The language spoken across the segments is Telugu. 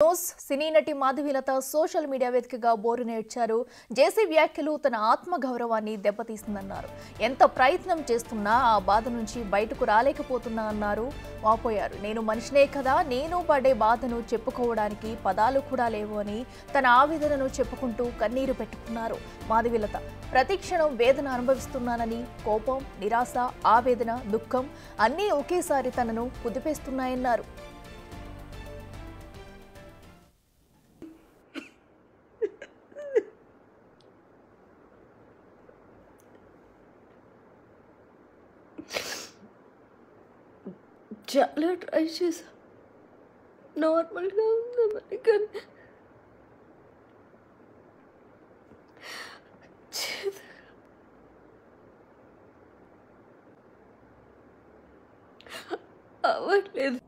సినీ నటి మాధవీలత సోషల్ మీడియా వేదికగా బోరు నేర్చారు. జేసీ వ్యాఖ్యలు తన ఆత్మగౌరవాన్ని దెబ్బతీస్తుందన్నారు. ఎంత ప్రయత్నం చేస్తున్నా ఆ బాధ నుంచి బయటకు రాలేకపోతున్నా అన్నారు. వాపోయారు. నేను మనిషినే కదా, నేను పడే బాధను చెప్పుకోవడానికి పదాలు కూడా లేవు అని తన ఆవేదనను చెప్పుకుంటూ కన్నీరు పెట్టుకున్నారు. మాధవీలత ప్రతి క్షణం వేదన అనుభవిస్తున్నానని, కోపం, నిరాశ, ఆవేదన, దుఃఖం అన్నీ ఒకేసారి తనను కుదిపేస్తున్నాయన్నారు. చాలా ట్రై చేశా, నార్మల్గా ఉందామని, కానీ అవ్వట్లేదు.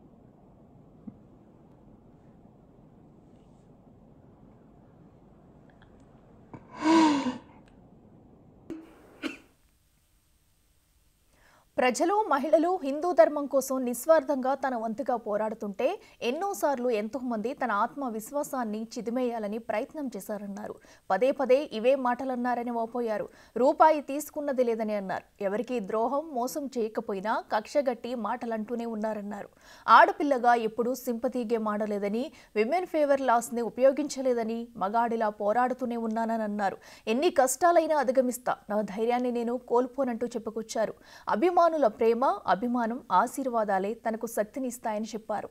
ప్రజలు, మహిళలు హిందూ ధర్మం కోసం నిస్వార్థంగా తన వంతుగా పోరాడుతుంటే ఎన్నోసార్లు ఎంతోమంది తన ఆత్మ విశ్వాసాన్ని చిదిమేయాలని ప్రయత్నం చేశారన్నారు. పదే పదే ఇవే మాటలన్నారని వాపోయారు. రూపాయి తీసుకున్నది లేదని అన్నారు. ఎవరికి ద్రోహం, మోసం చేయకపోయినా కక్షగట్టి మాటలంటూనే ఉన్నారన్నారు. ఆడపిల్లగా ఎప్పుడూ సింపతి గేమ్ ఆడలేదని, విమెన్ ఫేవర్ లాస్ ని ఉపయోగించలేదని, మగాడిలా పోరాడుతూనే ఉన్నానని అన్నారు. ఎన్ని కష్టాలైనా అధిగమిస్తా, నా ధైర్యాన్ని నేను కోల్పోనంటూ చెప్పుకొచ్చారు. అభిమానుల ప్రేమ, అభిమానం, ఆశీర్వాదాలే తనకు శక్తినిస్తాయని చెప్పారు.